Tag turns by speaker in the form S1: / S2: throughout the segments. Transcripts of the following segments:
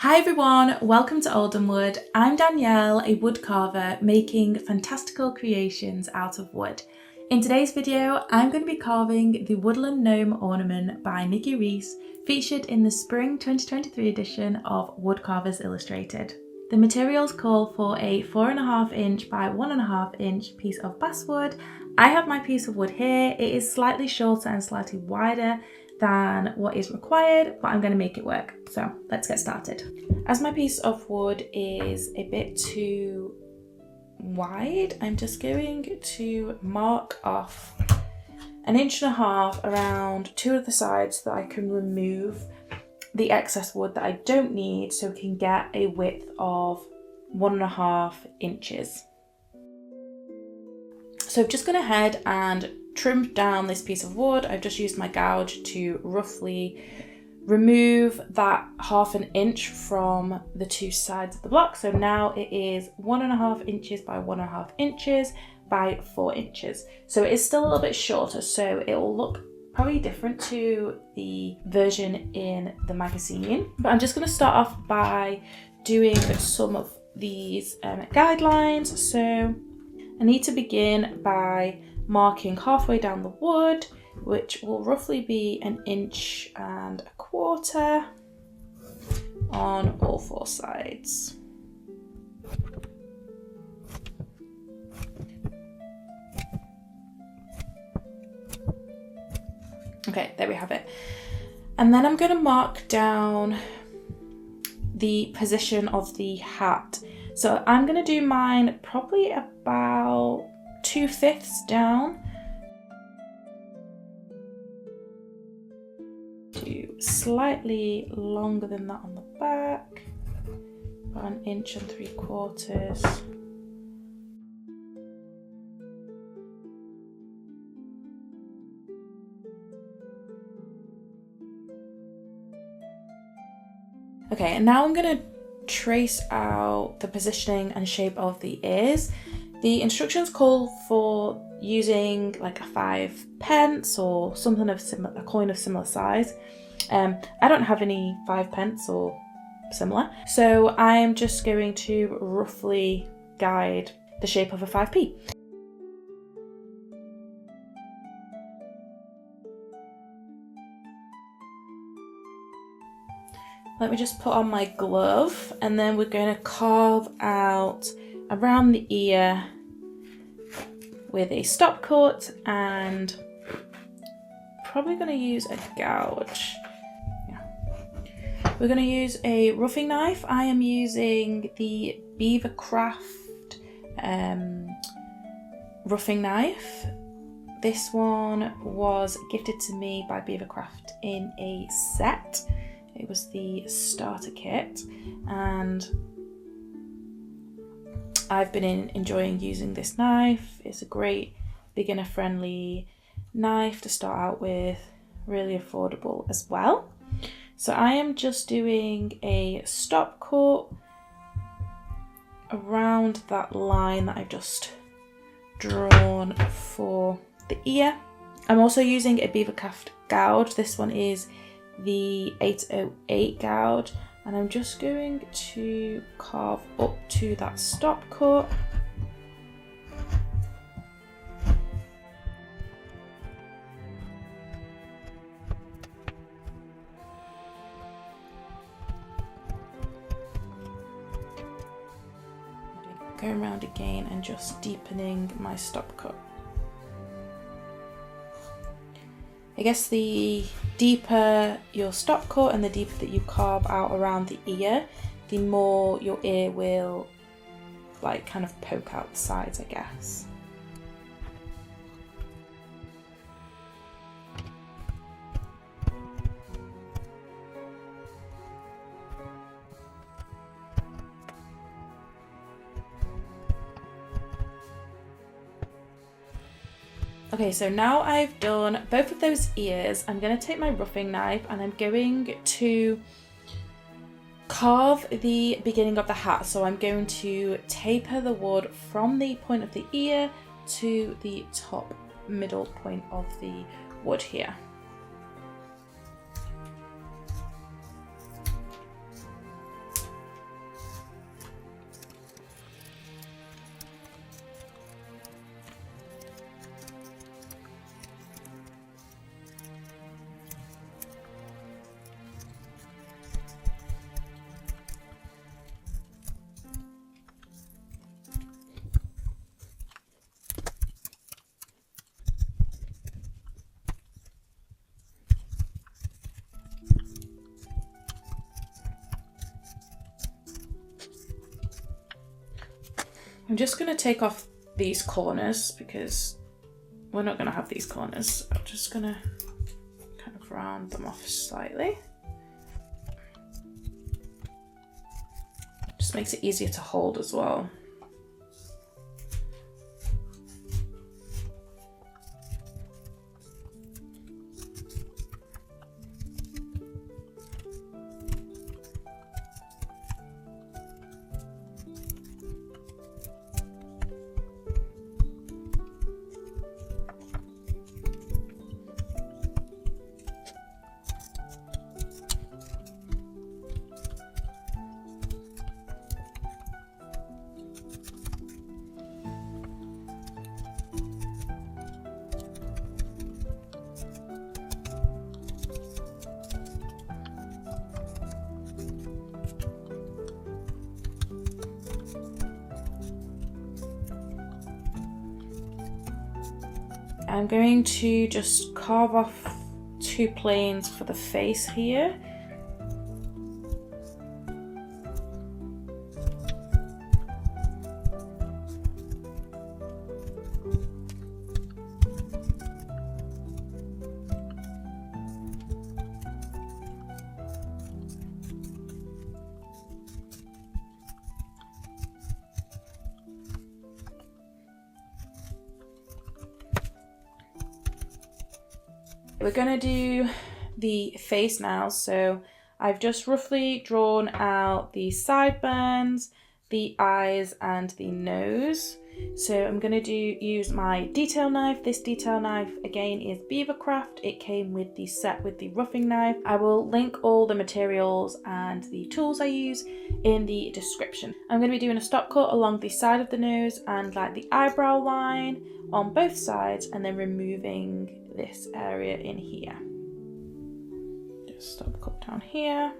S1: Hi everyone, welcome to Oldham Wood. I'm Danielle, a wood carver making fantastical creations out of wood. In today's video, I'm going to be carving the Woodland Gnome ornament by Nikki Reese, featured in the Spring 2023 edition of Woodcarving Illustrated. The materials call for a 4.5 inch by 1.5 inch piece of basswood. I have my piece of wood here. It is slightly shorter and slightly wider than what is required, but I'm going to make it work. So let's get started. As my piece of wood is a bit too wide, I'm just going to mark off 1.5 inches around two of the sides so that I can remove the excess wood that I don't need, so we can get a width of 1.5 inches. So I've just gone ahead and trimmed down this piece of wood. I've just used my gouge to roughly remove that 1/2 inch from the two sides of the block. So now it is 1.5 inches by 1.5 inches by 4 inches. So it is still a little bit shorter, so it will look probably different to the version in the magazine. But I'm just going to start off by doing some of these guidelines. So I need to begin by marking halfway down the wood, which will roughly be 1.25 inches on all four sides. Okay, there we have it. And then I'm going to mark down the position of the hat. So I'm going to do mine probably about 2/5 down. Do slightly longer than that on the back, about 1.75 inches. Okay, and now I'm going to trace out the positioning and shape of the ears. The instructions call for using like a 5 pence or something of a coin of similar size. I don't have any 5 pence or similar, so I'm just going to roughly guide the shape of a 5p. Let me just put on my glove, and then we're going to carve out around the ear with a stop cut, and probably going to use a gouge. Yeah. We're going to use a roughing knife. I am using the Beavercraft roughing knife. This one was gifted to me by Beavercraft in a set. It was the starter kit, and I've been enjoying using this knife. It's a great beginner friendly knife to start out with, really affordable as well. So I am just doing a stop cut around that line that I've just drawn for the ear. I'm also using a Beavercraft gouge. This one is the 808 gouge, and I'm just going to carve up to that stop cut. Going around again and just deepening my stop cut. I guess the deeper your stop cut and the deeper that you carve out around the ear, the more your ear will like kind of poke out the sides, I guess. Okay, so now I've done both of those ears, I'm going to take my roughing knife and I'm going to carve the beginning of the hat. So I'm going to taper the wood from the point of the ear to the top middle point of the wood here. I'm just going to take off these corners because we're not going to have these corners. I'm just going to kind of round them off slightly. Just makes it easier to hold as well. I'm going to just carve off 2 planes for the face here. We're going to do the face now, so I've just roughly drawn out the sideburns, the eyes and the nose. So I'm going to use my detail knife. This detail knife again is Beavercraft. It came with the set with the roughing knife. I will link all the materials and the tools I use in the description. I'm going to be doing a stop cut along the side of the nose and like the eyebrow line on both sides, and then removing this area in here. Just stop cut down here.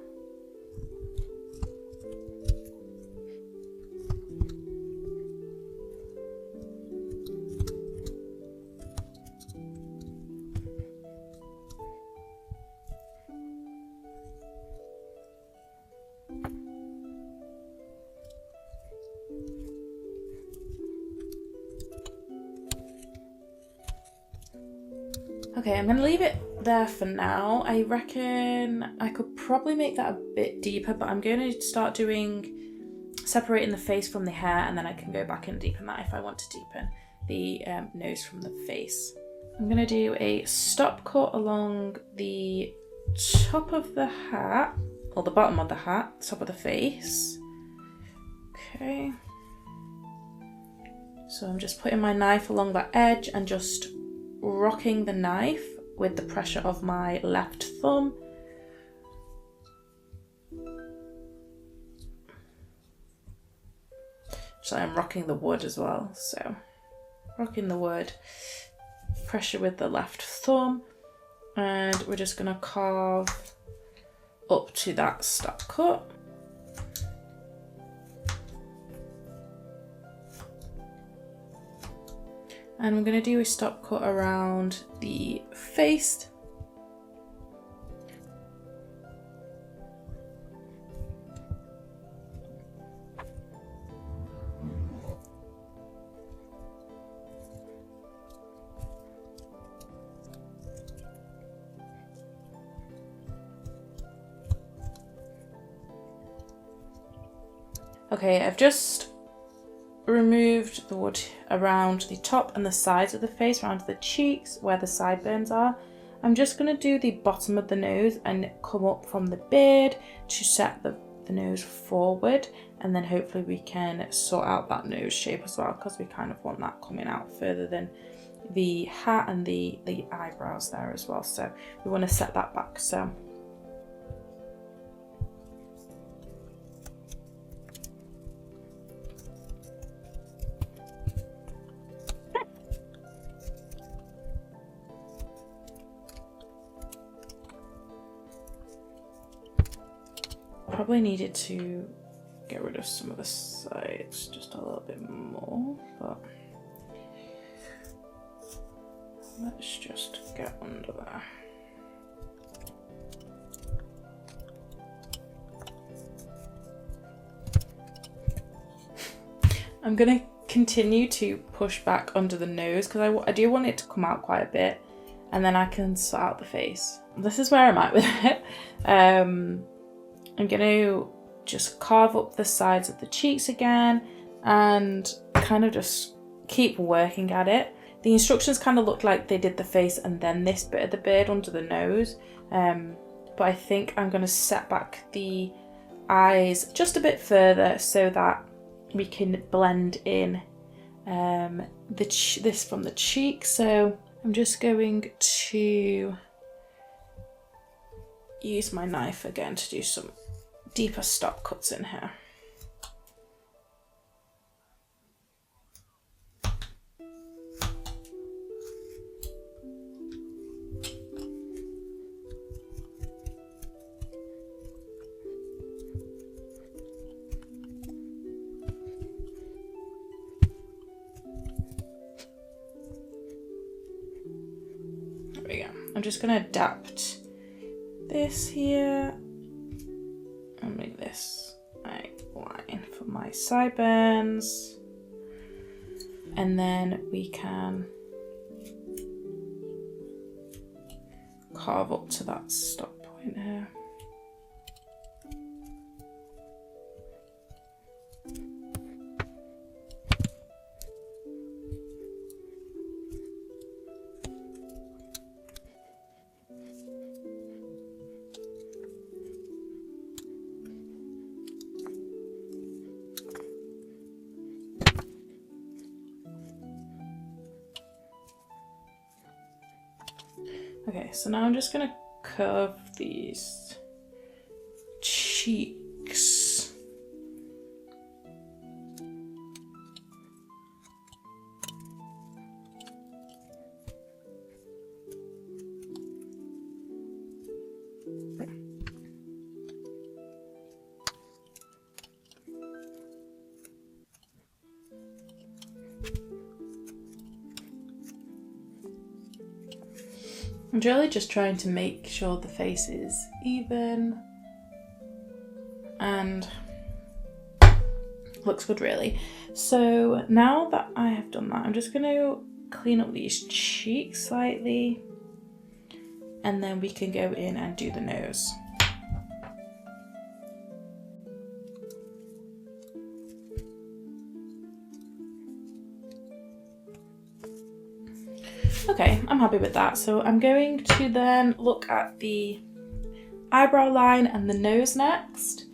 S1: Okay, I'm going to leave it there for now. I reckon I could probably make that a bit deeper, but I'm going to start separating the face from the hair, and then I can go back and deepen that if I want to deepen the nose from the face. I'm going to do a stop cut along the top of the hat, or the bottom of the hat, top of the face. Okay. So I'm just putting my knife along that edge and just rocking the knife with the pressure of my left thumb. So I'm rocking the wood as well. So rocking the wood, pressure with the left thumb, and we're just going to carve up to that stop cut. And I'm going to do a stop cut around the face. Okay, I've just removed the wood around the top and the sides of the face, around the cheeks where the sideburns are. I'm just going to do the bottom of the nose and come up from the beard to set the nose forward, and then hopefully we can sort out that nose shape as well, because we kind of want that coming out further than the hat and the eyebrows there as well. So we want to set that back. So probably needed to get rid of some of the sides just a little bit more, but let's just get under there. I'm gonna continue to push back under the nose because I do want it to come out quite a bit, and then I can sort out the face. This is where I'm at with it. I'm going to just carve up the sides of the cheeks again and kind of just keep working at it. The instructions kind of look like they did the face and then this bit of the beard under the nose, but I think I'm going to set back the eyes just a bit further so that we can blend in this from the cheek. So I'm just going to use my knife again to do some deeper stop cuts in here. There we go. I'm just going to adapt this here and make this a line for my sideburns, and then we can carve up to that stop point here. Okay, so now I'm just going to curve these cheeks. I'm really just trying to make sure the face is even and looks good really. So now that I have done that, I'm just going to clean up these cheeks slightly and then we can go in and do the nose. Okay, I'm happy with that. So I'm going to then look at the eyebrow line and the nose next.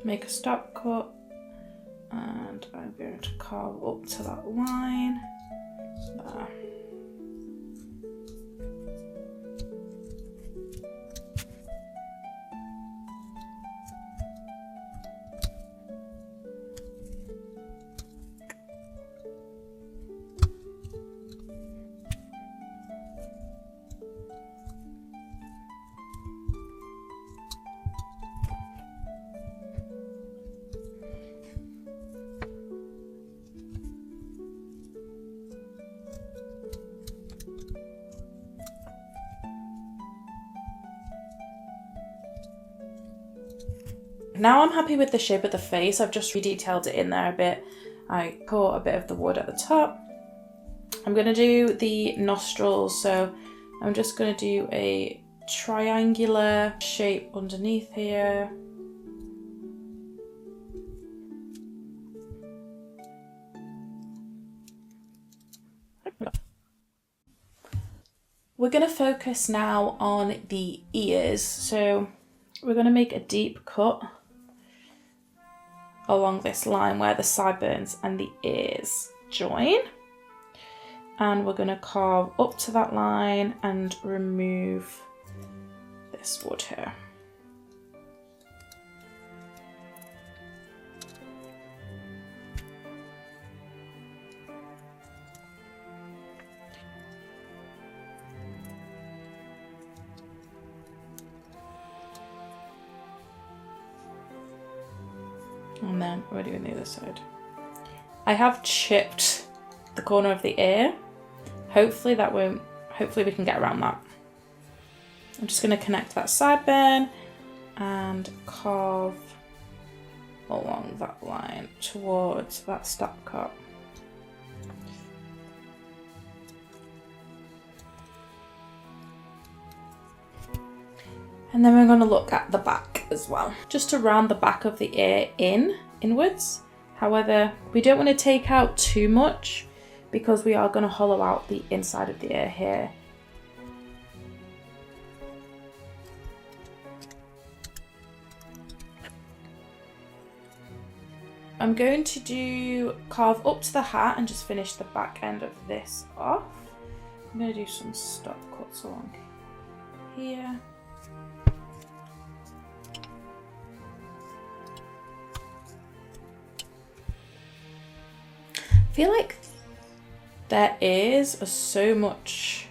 S1: Make a stop cut and I'm going to carve up to that line there. Now I'm happy with the shape of the face. I've just redetailed it in there a bit. I caught a bit of the wood at the top. I'm going to do the nostrils, so I'm just going to do a triangular shape underneath here. We're going to focus now on the ears, so we're going to make a deep cut along this line where the sideburns and the ears join, and we're going to carve up to that line and remove this wood here. And then we're doing the other side. I have chipped the corner of the ear. Hopefully we can get around that. I'm just going to connect that sideburn and carve along that line towards that stopcock. And then we're going to look at the back as well, just to round the back of the ear inwards. However, we don't want to take out too much because we are going to hollow out the inside of the ear here. I'm going to carve up to the hat and just finish the back end of this off. I'm going to do some stop cuts along here. I feel like their ears are so much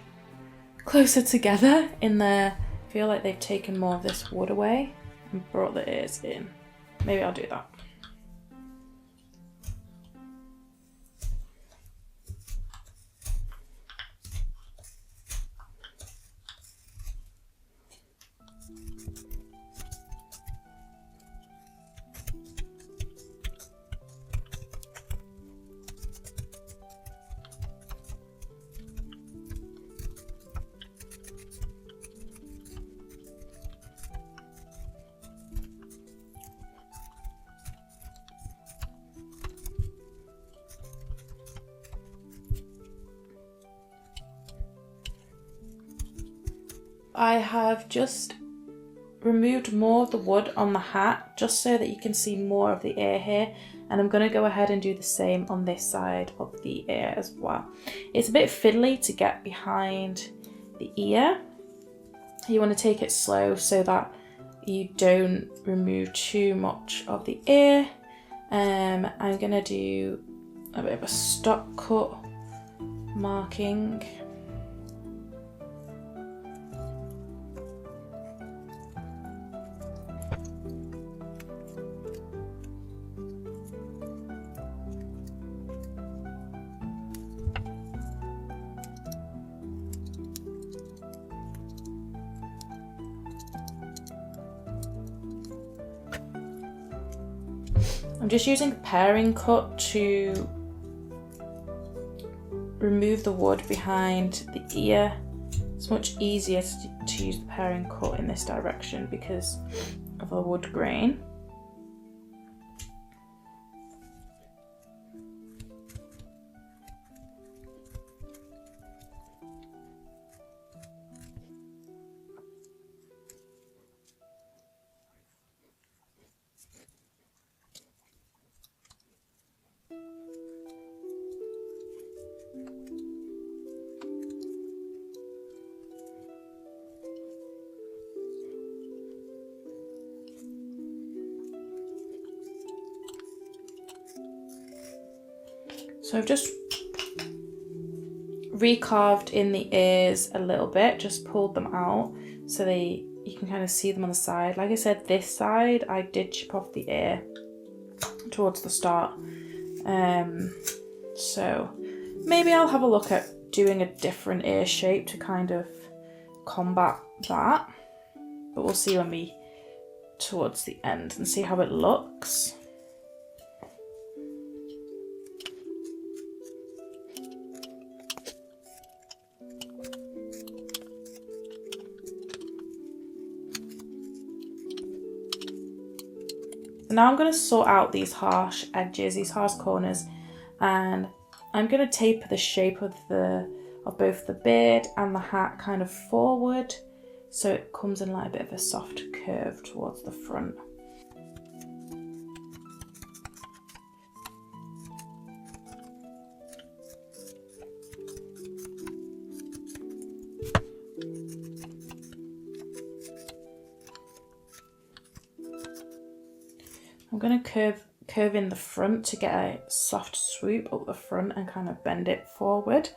S1: closer together in there. I feel like they've taken more of this wood away and brought the ears in. Maybe I'll do that. I have just removed more of the wood on the hat just so that you can see more of the ear here, and I'm going to go ahead and do the same on this side of the ear as well. It's a bit fiddly to get behind the ear. You want to take it slow so that you don't remove too much of the ear. I'm going to do a bit of a stop cut marking. I'm just using a paring cut to remove the wood behind the ear. It's much easier to use the paring cut in this direction because of the wood grain. So I've just recarved in the ears a little bit, just pulled them out so you can kind of see them on the side. Like I said, this side I did chip off the ear towards the start. So maybe I'll have a look at doing a different ear shape to kind of combat that. But we'll see when we towards the end and see how it looks. Now I'm going to sort out these harsh edges, these harsh corners, and I'm going to taper the shape of both the beard and the hat kind of forward so it comes in like a bit of a soft curve towards the front. I'm going to curve in the front to get a soft swoop up the front and kind of bend it forward.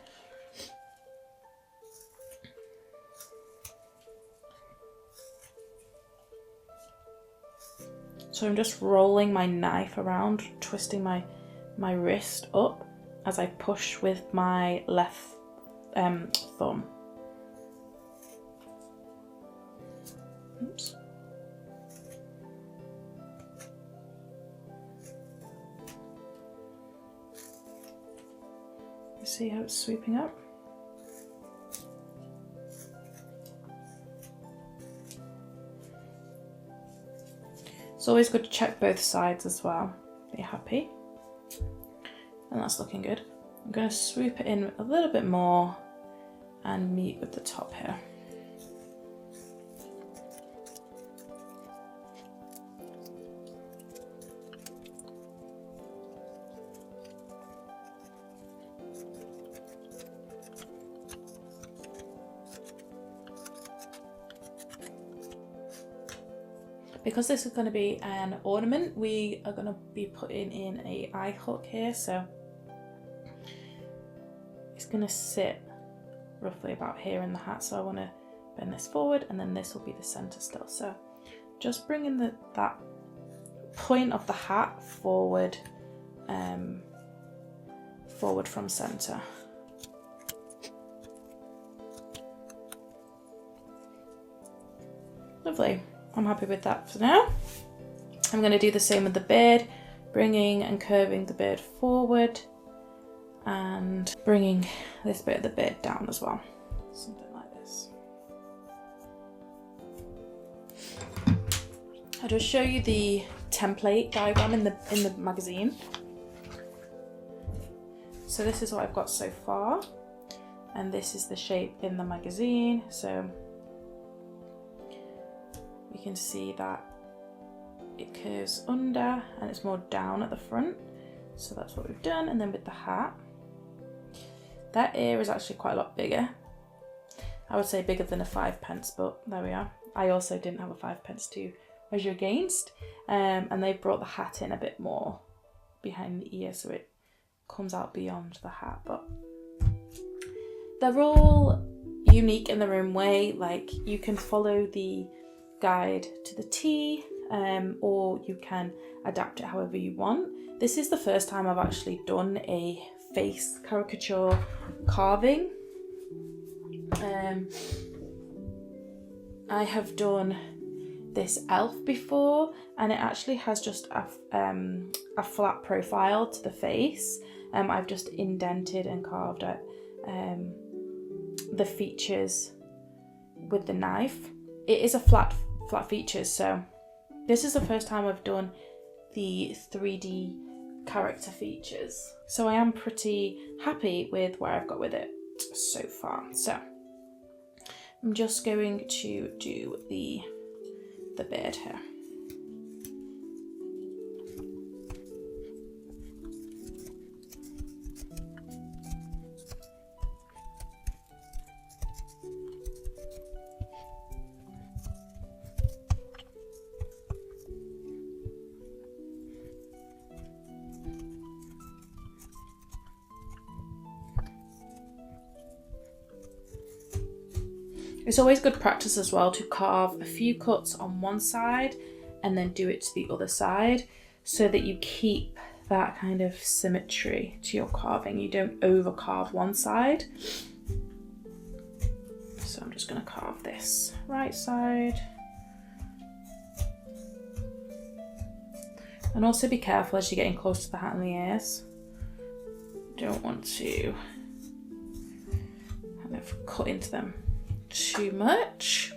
S1: So I'm just rolling my knife around, twisting my wrist up as I push with my left thumb. Oops. See how it's sweeping up? It's always good to check both sides as well. Be happy. And that's looking good. I'm going to swoop it in a little bit more and meet with the top here. Because this is going to be an ornament, we are going to be putting in a eye hook here, so it's going to sit roughly about here in the hat. So I want to bend this forward, and then this will be the center still. So just bringing that point of the hat forward, forward from center. Lovely. I'm happy with that for now. I'm going to do the same with the beard, bringing and curving the beard forward and bringing this bit of the beard down as well. Something like this. I'll just show you the template diagram in the magazine. So this is what I've got so far, and this is the shape in the magazine. So you can see that it curves under and it's more down at the front. So that's what we've done. And then with the hat, that ear is actually quite a lot bigger. I would say bigger than a 5p, but there we are. I also didn't have a 5p to measure against. And they've brought the hat in a bit more behind the ear, so it comes out beyond the hat. But they're all unique in their own way. Like, you can follow the guide to the T, or you can adapt it however you want. This is the first time I've actually done a face caricature carving. I have done this elf before, and it actually has just a flat profile to the face. I've just indented and carved out the features with the knife. It is a flat features, so this is the first time I've done the 3D character features. So I am pretty happy with where I've got with it so far. So I'm just going to do the beard here. It's always good practice as well to carve a few cuts on one side and then do it to the other side, so that you keep that kind of symmetry to your carving. You don't over carve one side. So I'm just going to carve this right side. And also be careful as you're getting close to the hat and the ears. You don't want to kind of cut into them too much.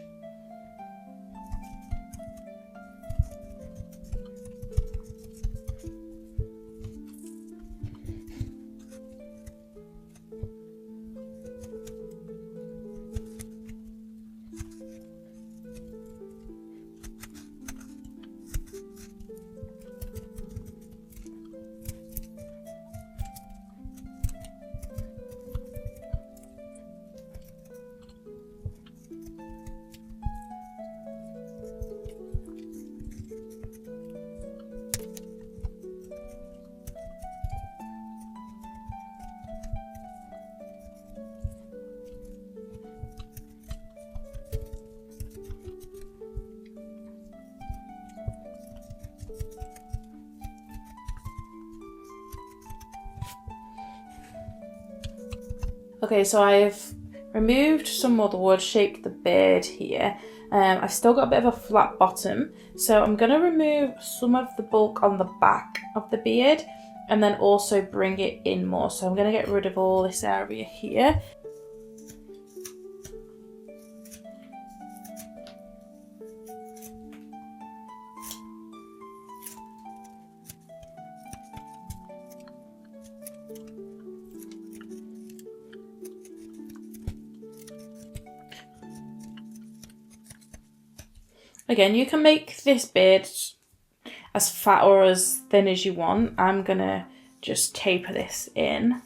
S1: Okay, so I've removed some more of the wood, shaped the beard here. I've still got a bit of a flat bottom, so I'm going to remove some of the bulk on the back of the beard and then also bring it in more. So I'm going to get rid of all this area here. Again, you can make this beard as fat or as thin as you want. I'm gonna just taper this in.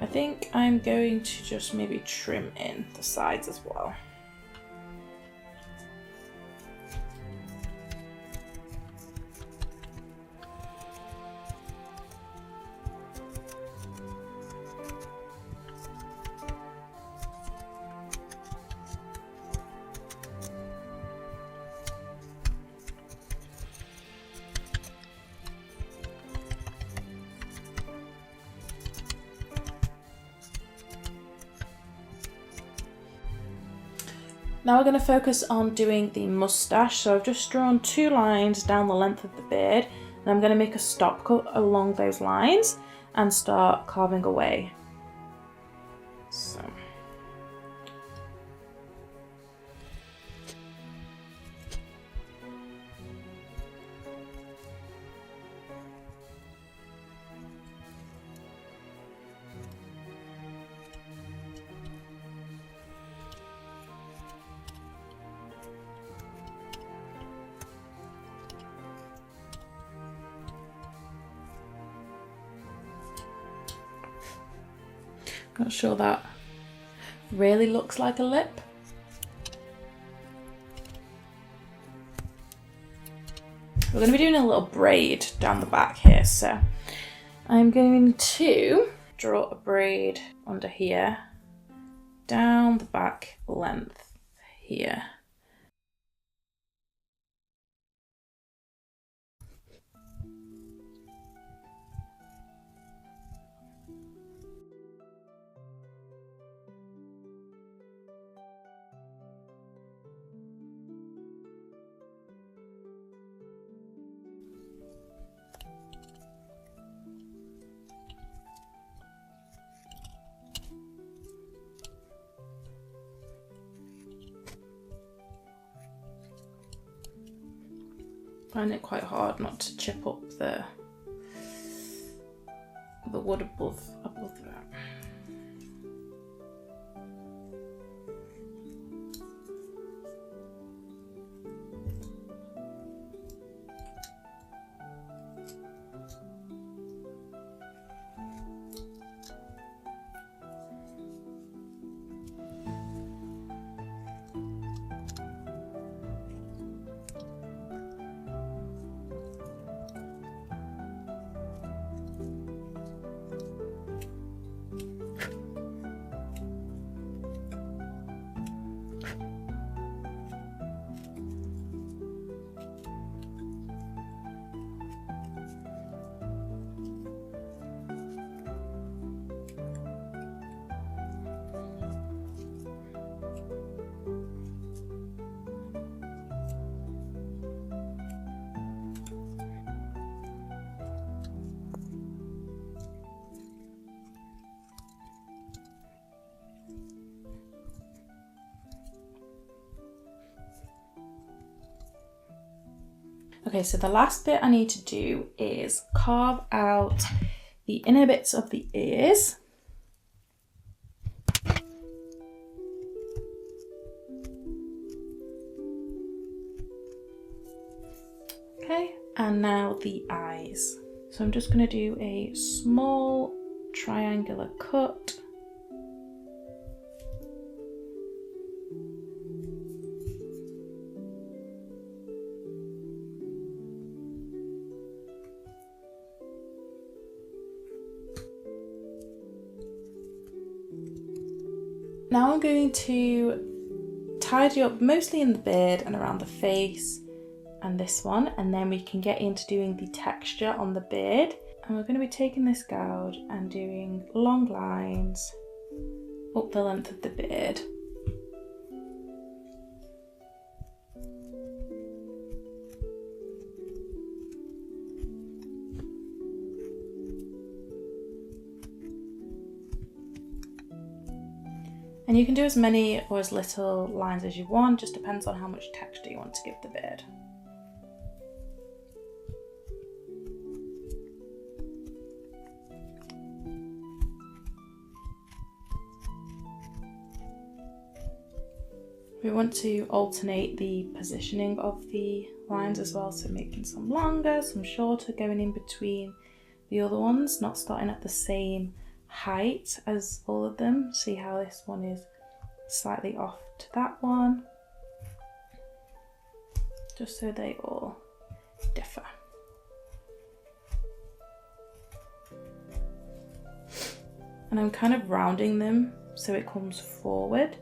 S1: I think I'm going to just maybe trim in the sides as well. Now we're going to focus on doing the moustache. So I've just drawn 2 lines down the length of the beard, and I'm going to make a stop cut along those lines and start carving away. So. Not sure that really looks like a lip. We're going to be doing a little braid down the back here, so I'm going to draw a braid under here, down the back length here. I find it quite hard not to chip up the wood above that. Okay, so the last bit I need to do is carve out the inner bits of the ears. Okay, and now the eyes. So I'm just going to do a small triangular cut. Now I'm going to tidy up mostly in the beard and around the face and this one, and then we can get into doing the texture on the beard. And we're going to be taking this gouge and doing long lines up the length of the beard. And you can do as many or as little lines as you want, just depends on how much texture you want to give the beard. We want to alternate the positioning of the lines as well, so making some longer, some shorter, going in between the other ones, not starting at the same height as all of them. See how this one is slightly off to that one, just so they all differ. And I'm kind of rounding them so it comes forward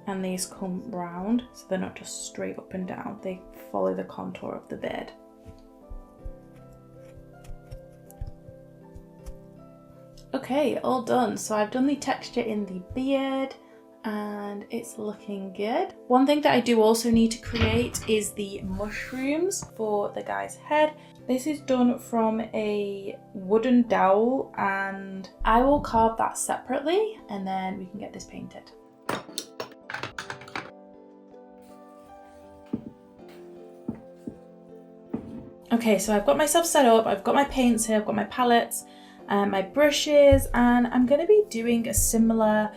S1: and these come round, so they're not just straight up and down, they follow the contour of the beard. Okay, all done. So I've done the texture in the beard and it's looking good. One thing that I do also need to create is the mushrooms for the guy's head. This is done from a wooden dowel and I will carve that separately and then we can get this painted. Okay, so I've got myself set up, I've got my paints here, I've got my palettes, my brushes, and I'm going to be doing a similar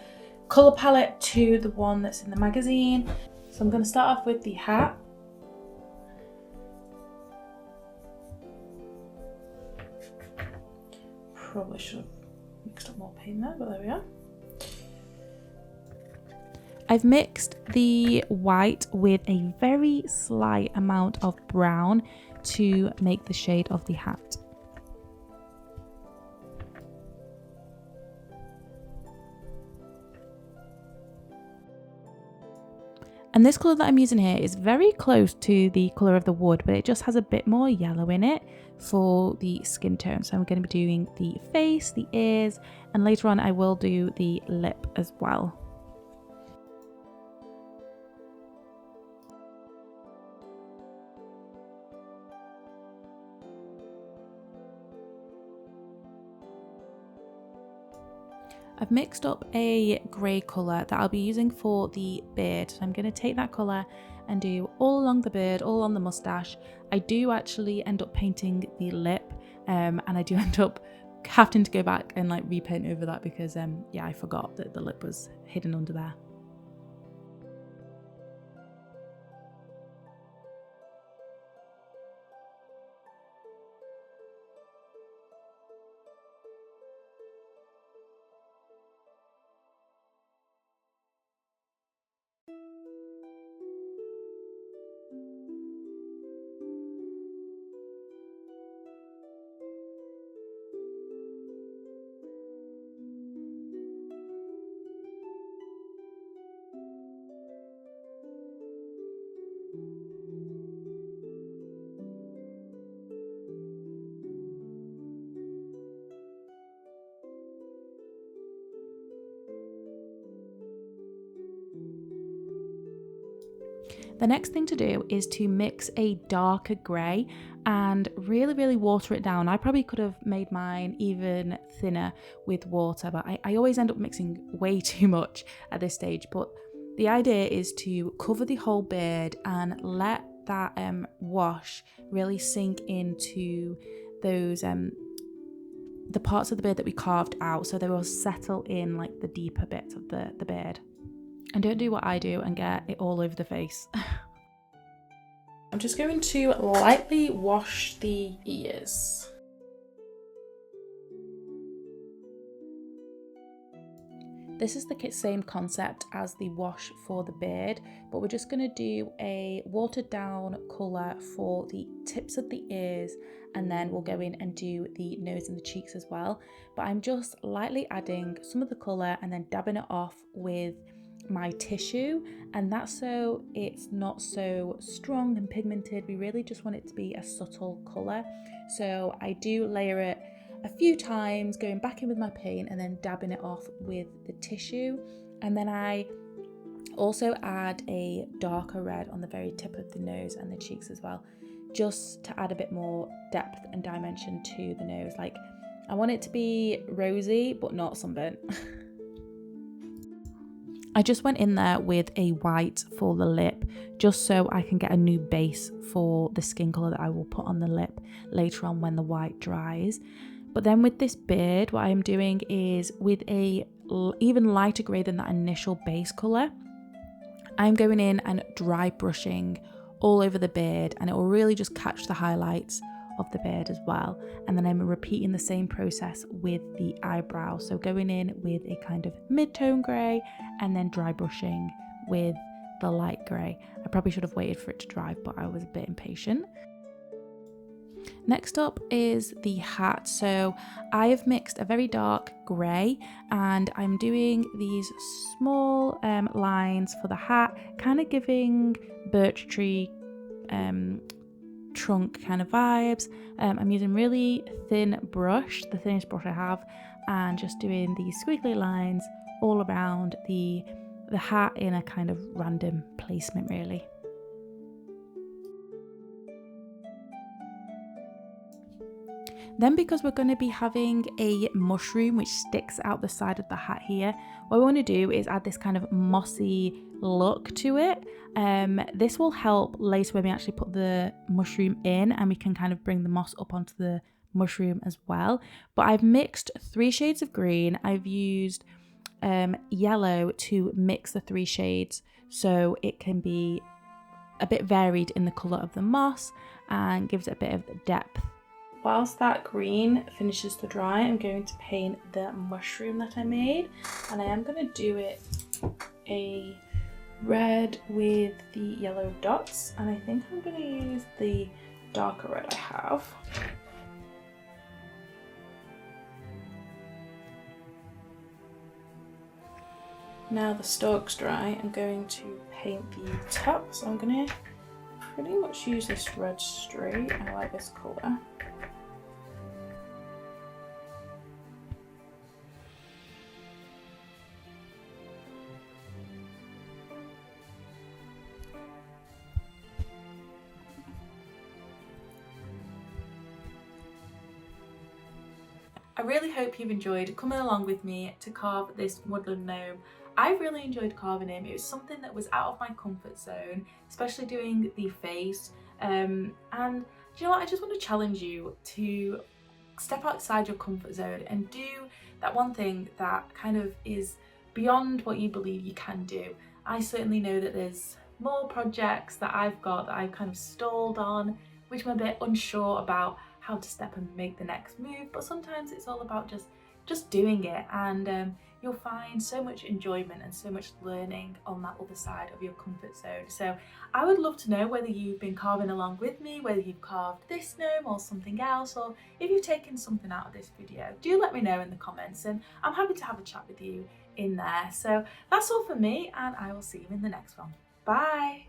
S1: colour palette to the one that's in the magazine. So I'm going to start off with the hat. Probably should have mixed up more paint there, but there we are. I've mixed the white with a very slight amount of brown to make the shade of the hat. And this colour that I'm using here is very close to the colour of the wood, but it just has a bit more yellow in it for the skin tone. So I'm going to be doing the face, the ears, and later on I will do the lip as well. I've mixed up a grey colour that I'll be using for the beard. So I'm going to take that colour and do all along the beard, all on the moustache. I do actually end up painting the lip and I do end up having to go back and like repaint over that because yeah, I forgot that the lip was hidden under there. The next thing to do is to mix a darker grey and really water it down. I probably could have made mine even thinner with water, but I always end up mixing way too much at this stage. But the idea is to cover the whole beard and let that wash really sink into those the parts of the beard that we carved out, so they will settle in like the deeper bits of the beard. And don't do what I do and get it all over the face. I'm just going to lightly wash the ears. This is the same concept as the wash for the beard, but we're just going to do a watered down colour for the tips of the ears, and then we'll go in and do the nose and the cheeks as well. But I'm just lightly adding some of the colour and then dabbing it off with my tissue, and that's so it's not so strong and pigmented. We really just want it to be a subtle colour. So I do layer it a few times, going back in with my paint and then dabbing it off with the tissue. And then I also add a darker red on the very tip of the nose and the cheeks as well, just to add a bit more depth and dimension to the nose. Like, I want it to be rosy but not sunburnt. I just went in there with a white for the lip, just so I can get a new base for the skin colour that I will put on the lip later on when the white dries. But then with this beard, what I'm doing is with a even lighter grey than that initial base colour, I'm going in and dry brushing all over the beard, and it will really just catch the highlights of the beard as well. And then I'm repeating the same process with the eyebrow, so going in with a kind of mid-tone grey and then dry brushing with the light grey. I probably should have waited for it to dry, but I was a bit impatient. Next up is the hat. So I have mixed a very dark grey, and I'm doing these small lines for the hat, kind of giving birch tree trunk kind of vibes. I'm using really thin brush, the thinnest brush I have, and just doing these squiggly lines all around the hat in a kind of random placement really. Then, because we're going to be having a mushroom which sticks out the side of the hat here, what we want to do is add this kind of mossy look to it. This will help later when we actually put the mushroom in, and we can kind of bring the moss up onto the mushroom as well. But I've mixed 3 shades of green. I've used yellow to mix the 3 shades so it can be a bit varied in the colour of the moss and gives it a bit of depth. Whilst that green finishes to dry, I'm going to paint the mushroom that I made, and I am going to do it a red with the yellow dots, and I think I'm going to use the darker red I have. Now the stalk's dry, I'm going to paint the top, so I'm going to pretty much use this red straight. I like this colour. I really hope you've enjoyed coming along with me to carve this woodland gnome. I really enjoyed carving him. It was something that was out of my comfort zone, especially doing the face. And do you know what? I just want to challenge you to step outside your comfort zone and do that one thing that kind of is beyond what you believe you can do. I certainly know that there's more projects that I've got that I've kind of stalled on, which I'm a bit unsure about how to step and make the next move, but sometimes it's all about just doing it, and you'll find so much enjoyment and so much learning on that other side of your comfort zone. So I would love to know whether you've been carving along with me, whether you've carved this gnome or something else, or if you've taken something out of this video. Do let me know in the comments, and I'm happy to have a chat with you in there. So that's all for me, and I will see you in the next one. Bye!